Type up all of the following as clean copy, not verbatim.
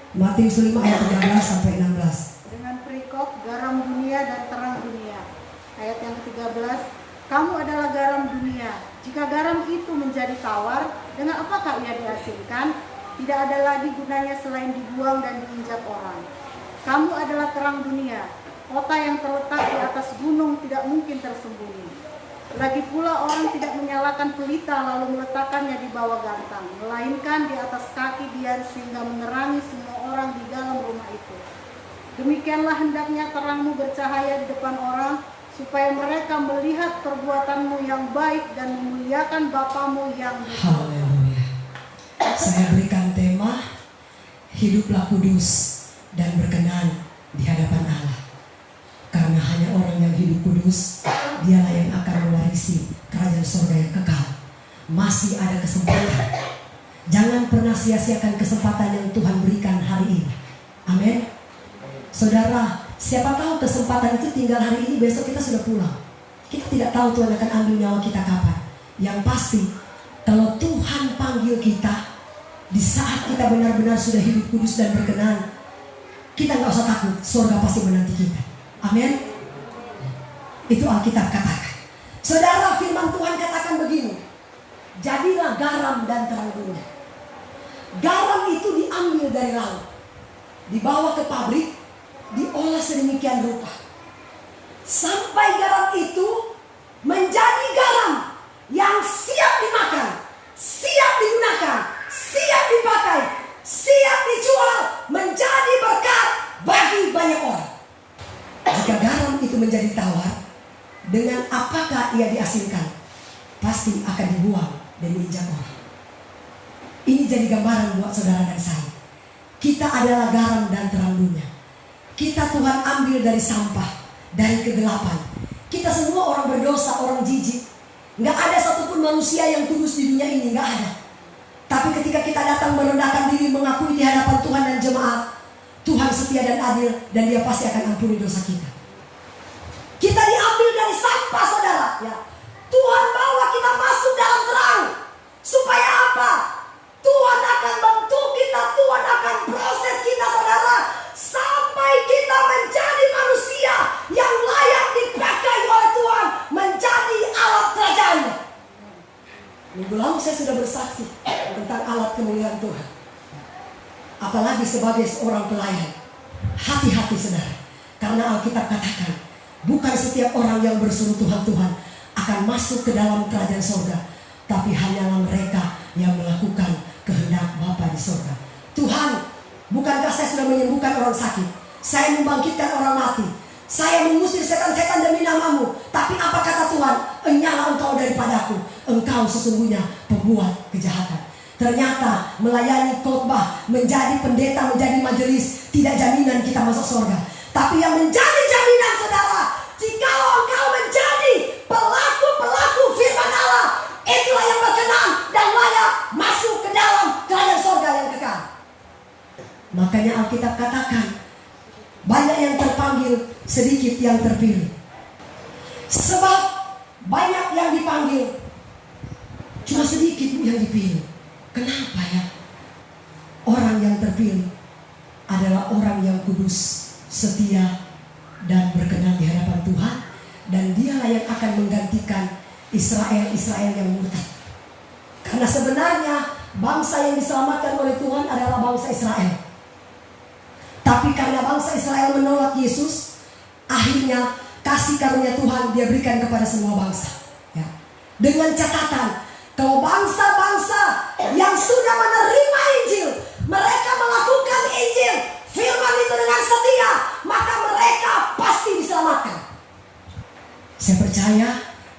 Matius 5 ayat 13 sampai 16. Dengan perikop garam dunia dan terang dunia. Ayat yang ke-13, kamu adalah garam dunia. Jika garam itu menjadi tawar, dengan apakah ia dihasilkan? Tidak ada lagi gunanya selain dibuang dan diinjak orang. Kamu adalah terang dunia. Kota yang terletak di atas gunung tidak mungkin tersembunyi. Lagi pula orang tidak menyalakan pelita lalu meletakkannya di bawah gantang, melainkan di atas kaki dia sehingga menerangi semua orang di dalam rumah itu. Demikianlah hendaknya terangmu bercahaya di depan orang, supaya mereka melihat perbuatanmu yang baik dan memuliakan Bapamu yang di surga. Haleluya. Saya berikan tema hiduplah kudus dan berkenan di hadapan Allah. Karena hanya orang yang hidup kudus, dialah yang akan mewarisi kerajaan surga yang kekal. Masih ada kesempatan. Jangan pernah sia-siakan kesempatan yang Tuhan berikan hari ini. Amin. Saudara, siapa tahu kesempatan itu tinggal hari ini, besok kita sudah pulang. Kita tidak tahu Tuhan akan ambil nyawa kita kapan. Yang pasti, kalau Tuhan panggil kita, di saat kita benar-benar sudah hidup kudus dan berkenan, kita nggak usah takut, surga pasti menanti kita. Amin. Itu Alkitab katakan. Saudara, firman Tuhan katakan begini, jadilah garam dan terang dunia. Garam itu diambil dari laut, dibawa ke pabrik, diolah sedemikian rupa, sampai garam itu menjadi garam yang siap dimakan, siap digunakan, siap dipakai, siap dijual, menjadi berkat bagi banyak orang. Jika garam itu menjadi tawar, dengan apakah ia diasinkan? Pasti akan dibuang dan diinjak orang. Ini jadi gambaran buat saudara dan saya. Kita adalah garam dan terang dunia. Kita Tuhan ambil dari sampah, dari kegelapan. Kita semua orang berdosa, orang jijik. Gak ada satupun manusia yang tulus di dunia ini, gak ada. Tapi ketika kita datang merendahkan diri, mengakui di hadapan Tuhan dan jemaat, Tuhan setia dan adil, dan Dia pasti akan ampuni dosa kita. Kita diambil dari sampah, saudara. Ya. Tuhan bawa kita masuk dalam terang. Supaya apa? Tuhan akan bentuk kita, Tuhan akan proses kita, saudara, sampai kita menjadi manusia yang layak dipakai oleh Tuhan, menjadi alat kerajaannya. Minggu lalu saya sudah bersaksi tentang alat kemuliaan Tuhan. Apalagi sebagai seorang pelayan. Hati-hati saudara, karena Alkitab katakan, bukan setiap orang yang berseru Tuhan, Tuhan akan masuk ke dalam kerajaan surga, tapi hanyalah mereka yang melakukan kehendak Bapa di surga. Tuhan, bukankah saya sudah menyembuhkan orang sakit? Saya membangkitkan orang mati. Saya mengusir setan-setan demi nama-Mu. Tapi apa kata Tuhan? Enyala engkau daripadaku. Engkau sesungguhnya pembuat kejahatan. Ternyata melayani khotbah, menjadi pendeta, menjadi majelis, tidak jaminan kita masuk surga. Tapi yang menjadi jaminan, saudara, jikalau engkau menjadi pelaku-pelaku firman Allah, itulah yang berkenan dan layak masuk ke dalam kerajaan surga yang kekal. Makanya Alkitab katakan, banyak yang terpanggil, sedikit yang terpilih. Sebab banyak yang dipanggil, cuma sedikit yang dipilih. Kenapa ya? Orang yang terpilih adalah orang yang kudus, setia, dan berkenan di hadapan Tuhan. Dan dialah yang akan menggantikan Israel yang murtad. Karena sebenarnya bangsa yang diselamatkan oleh Tuhan adalah bangsa Israel. Tapi karena bangsa Israel menolak Yesus, akhirnya kasih karunia Tuhan Dia berikan kepada semua bangsa. Ya. Dengan catatan, kalau bangsa-bangsa yang sudah menerima Injil, mereka melakukan Injil, firman itu dengan setia, maka mereka pasti diselamatkan. Saya percaya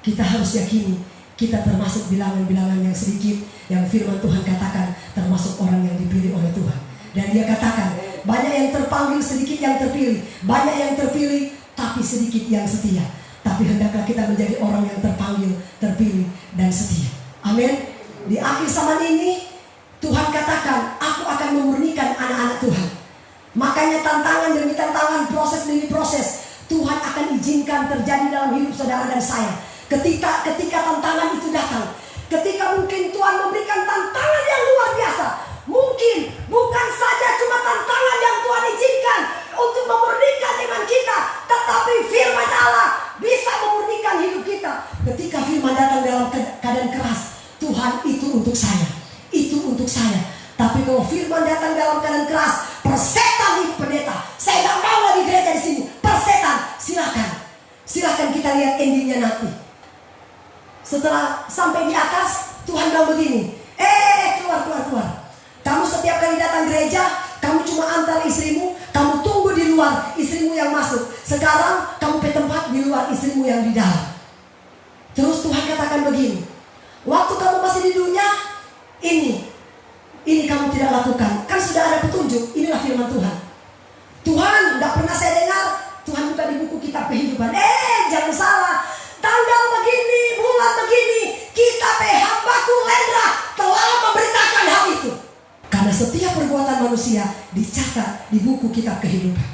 kita harus yakini kita termasuk bilangan-bilangan yang sedikit, yang firman Tuhan katakan termasuk orang yang dipilih oleh Tuhan. Dan Dia katakan, banyak yang terpanggil, sedikit yang terpilih. Banyak yang terpilih, tapi sedikit yang setia. Tapi hendaklah kita menjadi orang yang terpanggil, terpilih, dan setia. Amin. Di akhir zaman ini Tuhan katakan, aku akan memurnikan anak-anak Tuhan. Makanya tantangan demi tantangan, proses demi proses, Tuhan akan izinkan terjadi dalam hidup saudara dan saya. Ketika tantangan itu datang, ketika mungkin Tuhan memberikan tantangan yang luar biasa, mungkin bukan saja cuma tantangan kita lihat endingnya nanti. Setelah sampai di atas, Tuhan bilang begini, keluar. Kamu setiap kali datang gereja, kamu cuma antar istrimu, kamu tunggu di luar, istrimu yang masuk. Sekarang kamu ke tempat di luar, istrimu yang di dalam. Terus Tuhan katakan begini, waktu kamu masih di dunia, ini kamu tidak lakukan. Kan sudah ada petunjuk, inilah firman Tuhan. Tuhan, tidak pernah saya dengar, Tuhan buka di buku kitab kehidupan. Jangan salah, tanggal begini, bulan begini, kitab hambaku Lendra telah memberitakan hal itu. Karena setiap perbuatan manusia dicatat di buku kitab kehidupan.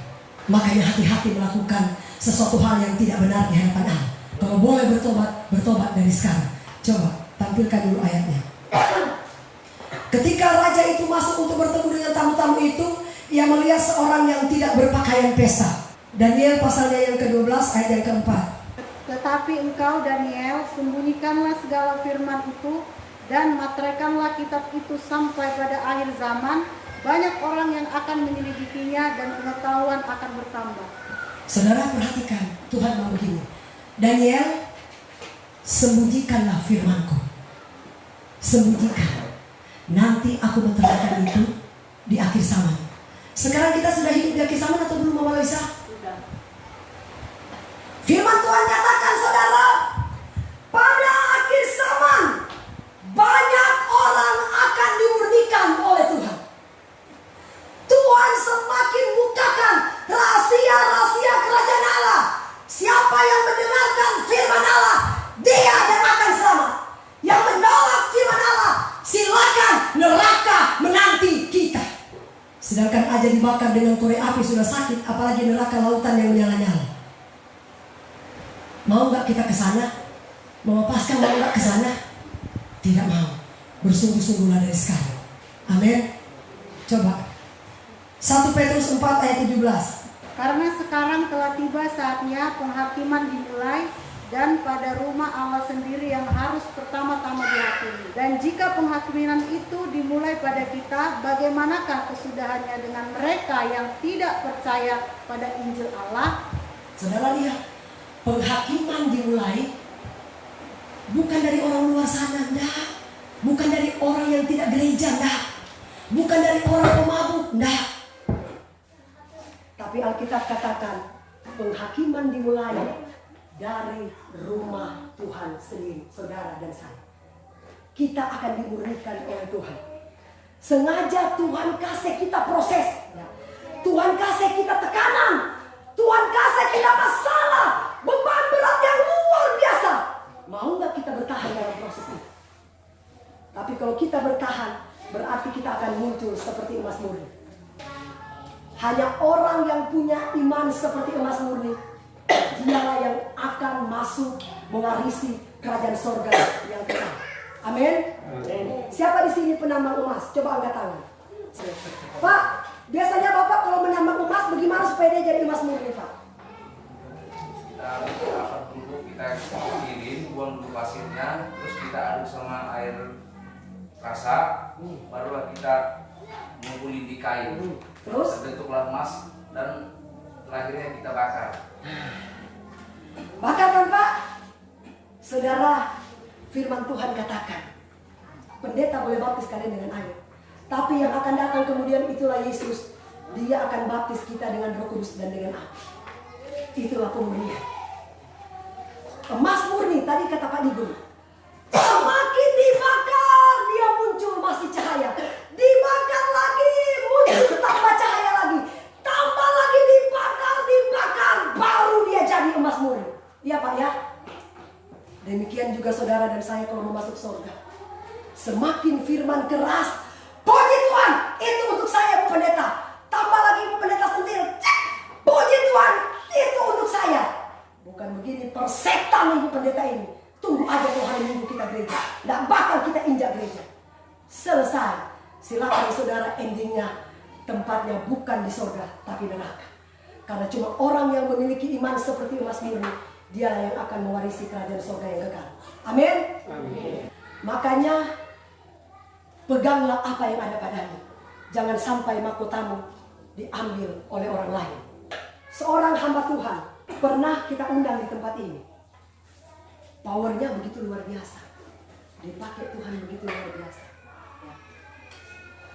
Makanya hati-hati melakukan sesuatu hal yang tidak benar di hadapan Allah. Kalau boleh bertobat dari sekarang. Coba tampilkan dulu ayatnya. Ketika raja itu masuk untuk bertemu dengan tamu-tamu itu, ia melihat seorang yang tidak berpakaian pesta. Daniel pasalnya yang ke-12 ayat yang ke-4. Tetapi engkau Daniel, sembunyikanlah segala firman itu dan materaikanlah kitab itu sampai pada akhir zaman. Banyak orang yang akan menyelidikinya dan pengetahuan akan bertambah. Saudara perhatikan, Tuhan mau begini. Daniel, sembunyikanlah firmanku. Sembunyikan. Nanti aku menterangkan itu di akhir zaman. Sekarang kita sudah hidup di akhir zaman atau belum, Mama Loisa? Sudah. Firman Tuhan katakan, saudara, pada akhir zaman banyak orang akan dimurnikan oleh Tuhan. Tuhan semakin bukakan rahasia-rahasia kerajaan Allah. Siapa yang mendengarkan firman Allah, dia yang akan selamat. Yang menolak firman Allah, silakan neraka menanti kita. Sedangkan aja dibakar dengan korek api sudah sakit, apalagi neraka lautan yang menyala-nyala. Mau nggak kita ke sana? Mama Pasca mau nggak ke sana? Tidak mau. Bersungguh-sungguhlah dari sekarang. Amin. Coba 1 Petrus 4 ayat 17. Karena sekarang telah tiba saatnya penghakiman dimulai, dan pada rumah Allah sendiri yang harus pertama-tama dihakimi. Dan jika penghakiman itu dimulai pada kita, bagaimanakah kesudahannya dengan mereka yang tidak percaya pada Injil Allah? Saudara lihat, penghakiman dimulai bukan dari orang luar sana, enggak. Bukan dari orang yang tidak gereja, enggak. Bukan dari orang pemabuk, enggak. Tapi Alkitab katakan penghakiman dimulai dari rumah Tuhan sendiri, saudara dan saya. Kita akan dimurnikan oleh Tuhan. Sengaja Tuhan kasih kita proses. Tuhan kasih kita tekanan. Tuhan kasih kita masalah, beban berat yang luar biasa. Mau nggak kita bertahan dalam proses itu? Tapi kalau kita bertahan, berarti kita akan muncul seperti emas murni. Hanya orang yang punya iman seperti emas murni, dialah yang akan masuk mewarisi kerajaan sorga yang kekal. Amin. Siapa di sini penambang emas? Coba angkat tangan. Pak, biasanya Bapak kalau menambang emas, bagaimana supaya dia jadi emas murni, Pak? Kita rapat dulu, kita kirim, buang dulu pasirnya, terus kita aduk sama air rasa, barulah kita menggulung di kayu. Terus terbentuklah emas dan akhirnya kita bakar. Bakar kan, Pak? Saudara, firman Tuhan katakan, pendeta boleh baptis kalian dengan air, tapi yang akan datang kemudian itulah Yesus. Dia akan baptis kita dengan Roh Kudus dan dengan api. Itulah pemurnian. Emas murni, tadi kata Pak Digun, semakin dibakar dia muncul masih cahaya. Dibakar lagi muncul tambah cahaya lagi. Tambah lagi dibakar, baru dia jadi emas murni. Iya Pak ya. Demikian juga saudara dan saya kalau mau masuk surga. Semakin firman keras, puji Tuhan, itu untuk saya Bu Pendeta. Tambah lagi Bu Pendeta sentil, puji Tuhan, itu untuk saya. Bukan begini persetan Ibu Pendeta ini. Tunggu aja kalau hari Minggu kita gereja, tidak bakal kita injak gereja. Selesai. Silakan saudara, endingnya tempatnya bukan di surga tapi neraka. Karena cuma orang yang memiliki iman seperti emas murni, dialah yang akan mewarisi kerajaan surga yang kekal. Amin. Amin. Makanya peganglah apa yang ada padamu. Jangan sampai mahkotamu diambil oleh orang lain. Seorang hamba Tuhan pernah kita undang di tempat ini. Powernya begitu luar biasa. Dipakai Tuhan begitu luar biasa. Ya.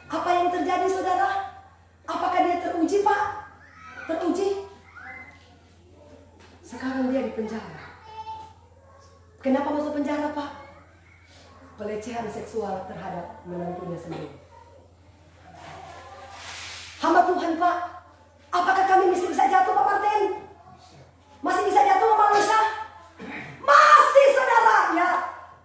Apa yang terjadi saudara? Apakah dia teruji Pak? Teruji? Sekarang dia di penjara. Kenapa masuk penjara Pak? Pelecehan seksual terhadap menantunya sendiri. Hamba Tuhan Pak, apakah kami masih bisa jatuh Pak Martin? Masih bisa jatuh Mama Lisa? Masih saudara ya.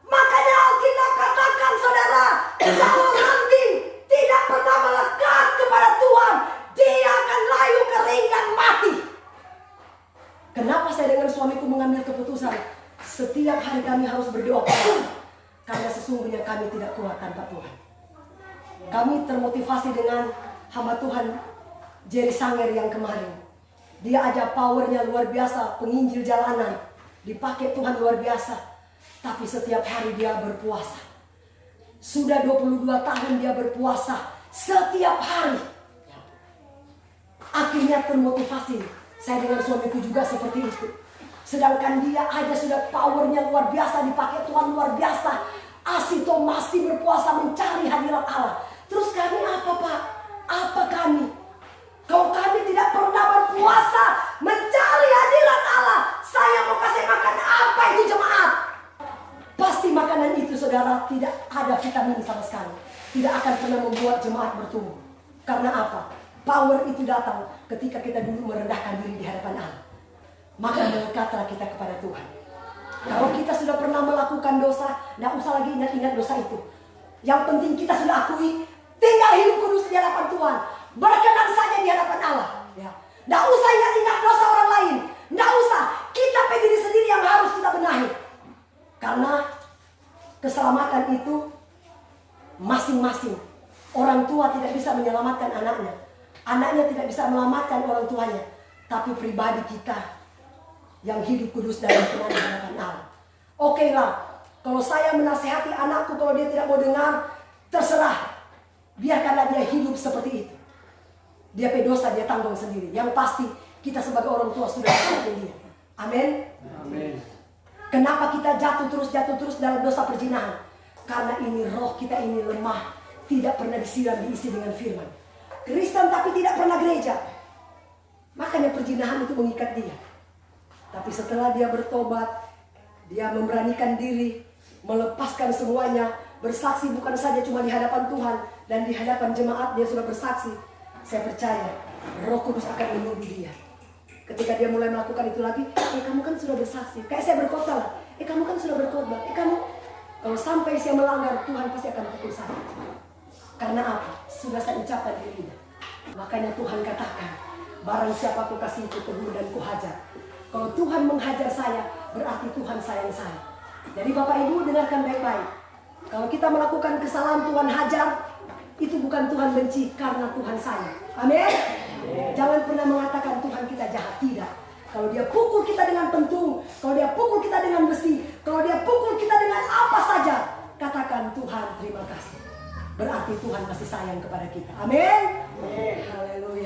Makanya Alkitab katakan saudara, kalau nanti tidak pernah melekat kepada Tuhan, dia akan layu kering dan mati. Kenapa saya dengan suamiku mengambil keputusan setiap hari kami harus berdoa? Karena sesungguhnya kami tidak kuat tanpa Tuhan. Kami termotivasi dengan hamba Tuhan Jerry Sanger yang kemarin. Dia aja powernya luar biasa, penginjil jalanan. Dipakai Tuhan luar biasa. Tapi setiap hari dia berpuasa. Sudah 22 tahun dia berpuasa. Setiap hari. Akhirnya termotivasi. Saya dengan suamiku juga seperti itu. Sedangkan dia aja sudah powernya luar biasa. Dipakai Tuhan luar biasa. Asito masih berpuasa mencari hadirat Allah. Terus kami apa Pak? Apa kami? Kalau kami tidak pernah berpuasa mencari hadirat Allah, saya mau kasih makan apa itu jemaat? Pasti makanan itu saudara tidak ada vitamin sama sekali. Tidak akan pernah membuat jemaat bertumbuh. Karena apa? Power itu datang ketika kita dulu merendahkan diri di hadapan Allah. Maka melekatlah kita kepada Tuhan. Kalau kita sudah pernah melakukan dosa, tidak usah lagi ingat-ingat dosa itu. Yang penting kita sudah akui, tinggal hidup kudus di hadapan Tuhan. Berkenan saja di hadapan Allah. Ya. Tidak usah ingat-ingat dosa orang lain. Tidak usah. Kita diri sendiri yang harus kita benahi. Karena keselamatan itu masing-masing. Orang tua tidak bisa menyelamatkan anaknya. Anaknya tidak bisa menyelamatkan orang tuanya. Tapi pribadi kita yang hidup kudus dan berkenan di hadapan Allah. Oke lah. Kalau saya menasihati anakku, kalau dia tidak mau dengar, terserah. Biarkanlah dia hidup seperti itu. Dia pedosa, dia tanggung sendiri. Yang pasti kita sebagai orang tua sudah mengerti dia. Amin. Amin. Kenapa kita jatuh terus dalam dosa perzinahan? Karena ini roh kita ini lemah, tidak pernah disiram diisi dengan firman. Kristen tapi tidak pernah gereja. Makanya perzinahan itu mengikat dia. Tapi setelah dia bertobat, dia memberanikan diri, melepaskan semuanya, bersaksi bukan saja cuma di hadapan Tuhan dan di hadapan jemaat dia sudah bersaksi. Saya percaya Roh Kudus akan menunggu dia. Ketika dia mulai melakukan itu lagi, kamu kan sudah bersaksi. Kayak saya berkhotbah lah. Kamu kan sudah berkhotbah. Kamu kalau sampai saya melanggar, Tuhan pasti akan pukul saya. Karena apa? Sudah saya ucapkan dirinya. Makanya Tuhan katakan, barang siapa ku kasih ku tegur dan ku hajar. Kalau Tuhan menghajar saya, berarti Tuhan sayang saya. Jadi Bapak Ibu dengarkan baik-baik. Kalau kita melakukan kesalahan Tuhan hajar, itu bukan Tuhan benci karena Tuhan sayang. Amin. Jangan pernah mengatakan Tuhan kita jahat. Tidak. Kalau dia pukul kita dengan pentung, kalau dia pukul kita dengan besi, kalau dia pukul kita dengan apa saja, katakan Tuhan terima kasih. Berarti Tuhan masih sayang kepada kita. Amin. Haleluya.